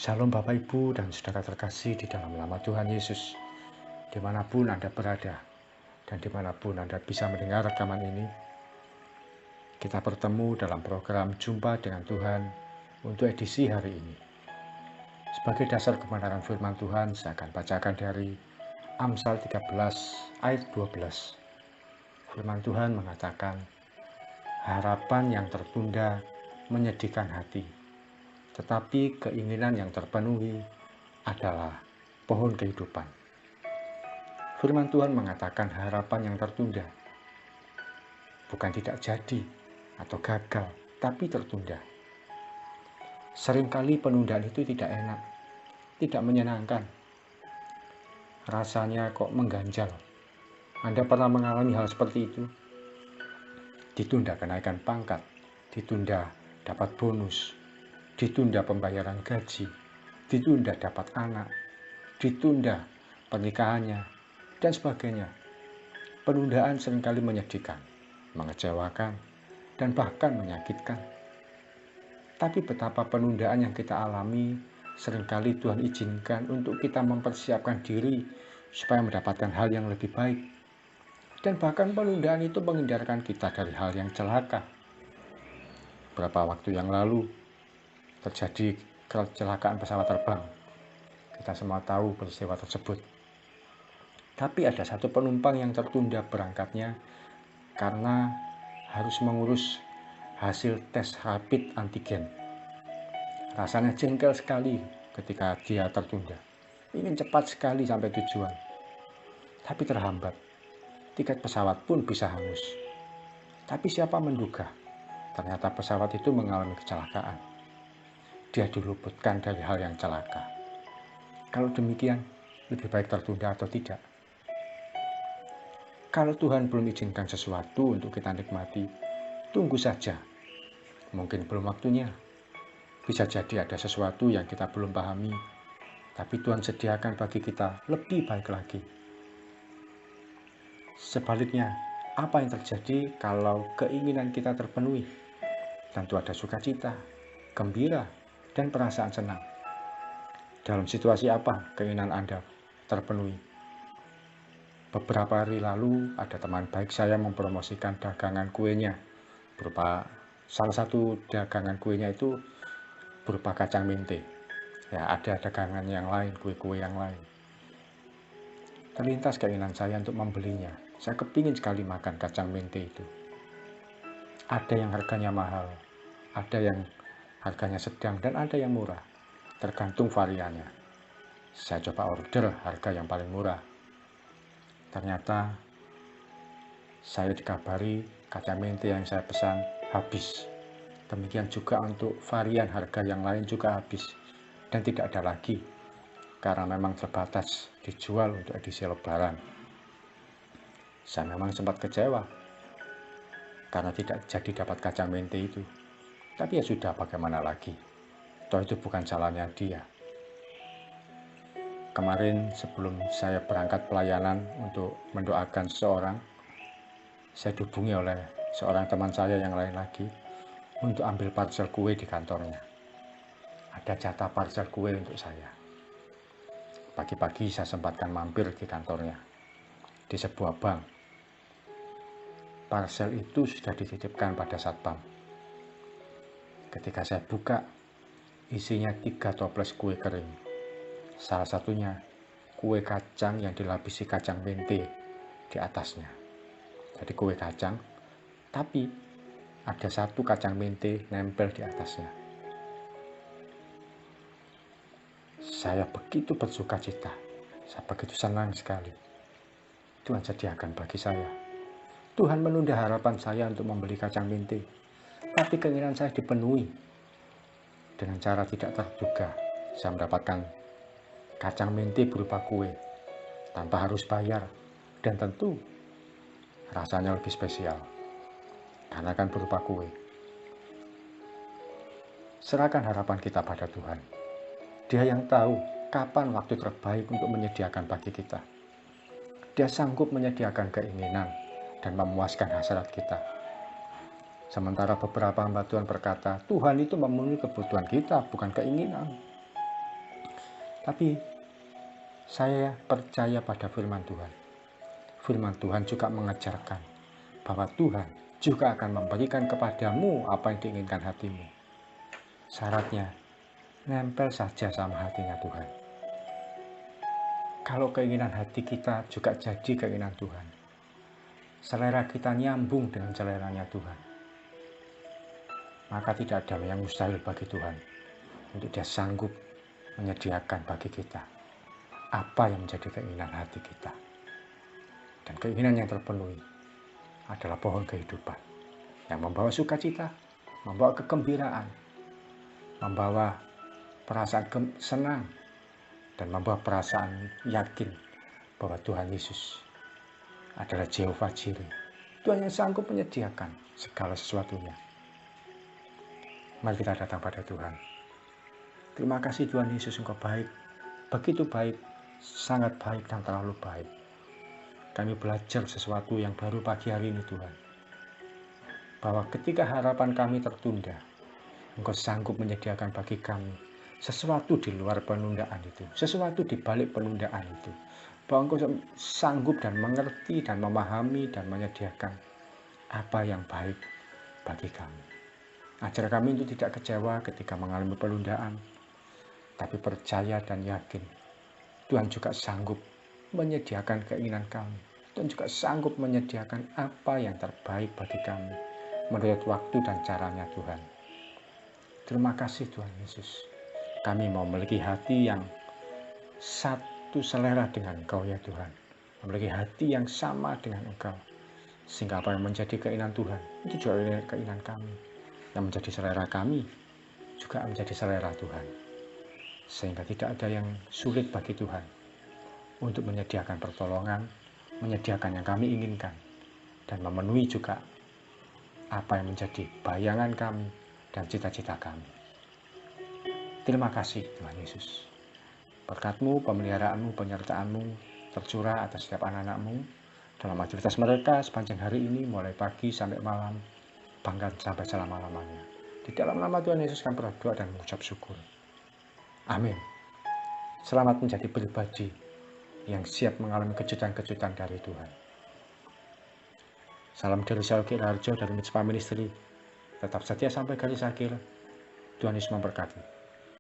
Shalom Bapak Ibu dan saudara terkasih di dalam nama Tuhan Yesus. Dimanapun Anda berada dan dimanapun Anda bisa mendengar rekaman ini, kita bertemu dalam program Jumpa dengan Tuhan untuk edisi hari ini. Sebagai dasar kebenaran firman Tuhan, saya akan bacakan dari Amsal 13 ayat 12. Firman Tuhan mengatakan, harapan yang tertunda menyedihkan hati, tetapi keinginan yang terpenuhi adalah pohon kehidupan. Firman Tuhan mengatakan harapan yang tertunda bukan tidak jadi atau gagal, tapi tertunda. Seringkali penundaan itu tidak enak, tidak menyenangkan. Rasanya kok mengganjal. Anda pernah mengalami hal seperti itu? Ditunda kenaikan pangkat, ditunda dapat bonus, ditunda pembayaran gaji, ditunda dapat anak, ditunda pernikahannya, dan sebagainya. Penundaan seringkali menyedihkan, mengecewakan, dan bahkan menyakitkan. Tapi betapa penundaan yang kita alami seringkali Tuhan izinkan untuk kita mempersiapkan diri supaya mendapatkan hal yang lebih baik. Dan bahkan penundaan itu menghindarkan kita dari hal yang celaka. Beberapa waktu yang lalu terjadi kecelakaan pesawat terbang. Kita semua tahu peristiwa tersebut. Tapi ada satu penumpang yang tertunda berangkatnya karena harus mengurus hasil tes rapid antigen. Rasanya jengkel sekali ketika dia tertunda. Ingin cepat sekali sampai tujuan. Tapi terhambat. Tiket pesawat pun bisa hangus. Tapi siapa menduga? Ternyata pesawat itu mengalami kecelakaan. Dia diluputkan dari hal yang celaka. Kalau demikian, lebih baik tertunda atau tidak? Kalau Tuhan belum izinkan sesuatu untuk kita nikmati, tunggu saja. Mungkin belum waktunya. Bisa jadi ada sesuatu yang kita belum pahami, tapi Tuhan sediakan bagi kita lebih baik lagi. Sebaliknya, apa yang terjadi kalau keinginan kita terpenuhi? Tentu ada sukacita, gembira, dan perasaan senang. Dalam situasi apa keinginan Anda terpenuhi? Beberapa hari lalu ada teman baik saya mempromosikan dagangan kuenya berupa salah satu dagangan kuenya itu berupa kacang mente. Ya, ada dagangan yang lain, kue-kue yang lain. Terlintas keinginan saya untuk membelinya. Saya kepingin sekali makan kacang mente itu. Ada yang harganya mahal, ada yang harganya sedang, dan ada yang murah. Tergantung variannya. Saya coba order harga yang paling murah. Ternyata saya dikabari kacang mente yang saya pesan habis. Demikian juga untuk varian harga yang lain juga habis. Dan tidak ada lagi. Karena memang terbatas dijual untuk edisi lebaran. Saya memang sempat kecewa karena tidak jadi dapat kacang mente itu. Tapi ya sudah, bagaimana lagi? Toh itu bukan salahnya dia. Kemarin sebelum saya berangkat pelayanan untuk mendoakan seseorang, saya dihubungi oleh seorang teman saya yang lain lagi untuk ambil parcel kue di kantornya. Ada jatah parcel kue untuk saya. Pagi-pagi saya sempatkan mampir di kantornya, di sebuah bank. Parcel itu sudah dititipkan pada satpam. Ketika saya buka, isinya 3 toples kue kering. Salah satunya kue kacang yang dilapisi kacang mente di atasnya. Jadi kue kacang, tapi ada satu kacang mente nempel di atasnya. Saya begitu bersuka cita, saya begitu senang sekali. Tuhan sediakan bagi saya. Tuhan menunda harapan saya untuk membeli kacang mente, tapi keinginan saya dipenuhi. Dengan cara tidak terduga, saya mendapatkan kacang mente berupa kue, tanpa harus bayar, dan tentu rasanya lebih spesial, karena kan berupa kue. Serahkan harapan kita pada Tuhan. Dia yang tahu kapan waktu terbaik untuk menyediakan bagi kita. Dia sanggup menyediakan keinginan dan memuaskan hasrat kita. Sementara beberapa hamba Tuhan berkata, Tuhan itu memenuhi kebutuhan kita, bukan keinginan. Tapi saya percaya pada firman Tuhan. Firman Tuhan juga mengajarkan bahwa Tuhan juga akan memberikan kepadamu apa yang diinginkan hatimu. Syaratnya, nempel saja sama hatinya Tuhan. Kalau keinginan hati kita juga jadi keinginan Tuhan, selera kita nyambung dengan seleranya Tuhan, maka tidak ada yang mustahil bagi Tuhan untuk Dia sanggup menyediakan bagi kita apa yang menjadi keinginan hati kita. Dan keinginan yang terpenuhi adalah pohon kehidupan yang membawa sukacita, membawa kegembiraan, membawa perasaan senang, dan membawa perasaan yakin bahwa Tuhan Yesus adalah Jehovah Jireh, Tuhan yang sanggup menyediakan segala sesuatunya. Mari kita datang pada Tuhan. Terima kasih Tuhan Yesus, Engkau baik, begitu baik, sangat baik dan terlalu baik. Kami belajar sesuatu yang baru pagi hari ini Tuhan, bahwa ketika harapan kami tertunda, Engkau sanggup menyediakan bagi kami sesuatu di luar penundaan itu, sesuatu di balik penundaan itu, bahwa Engkau sanggup dan mengerti dan memahami dan menyediakan apa yang baik bagi kami. Ajar kami untuk tidak kecewa ketika mengalami penundaan, tapi percaya dan yakin Tuhan juga sanggup menyediakan keinginan kami, dan juga sanggup menyediakan apa yang terbaik bagi kami menurut waktu dan caranya Tuhan. Terima kasih Tuhan Yesus. Kami mau memiliki hati yang satu selera dengan Engkau ya Tuhan, memiliki hati yang sama dengan Engkau, sehingga apa yang menjadi keinginan Tuhan itu juga keinginan kami, yang menjadi selera kami juga menjadi selera Tuhan, sehingga tidak ada yang sulit bagi Tuhan untuk menyediakan pertolongan, menyediakan yang kami inginkan, dan memenuhi juga apa yang menjadi bayangan kami dan cita-cita kami. Terima kasih Tuhan Yesus. Berkat-Mu, pemeliharaanmu, penyertaan-Mu tercurah atas setiap anak-anak-Mu dalam aktivitas mereka sepanjang hari ini, mulai pagi sampai malam, bahkan sampai selama-lamanya. Di dalam nama Tuhan Yesus kami berdoa dan mengucap syukur. Amin. Selamat menjadi pribadi yang siap mengalami kejutan-kejutan dari Tuhan. Salam dari saya Oki Raharjo dari Mitzvah Ministry. Tetap setia sampai garis akhir. Tuhan Yesus memberkati.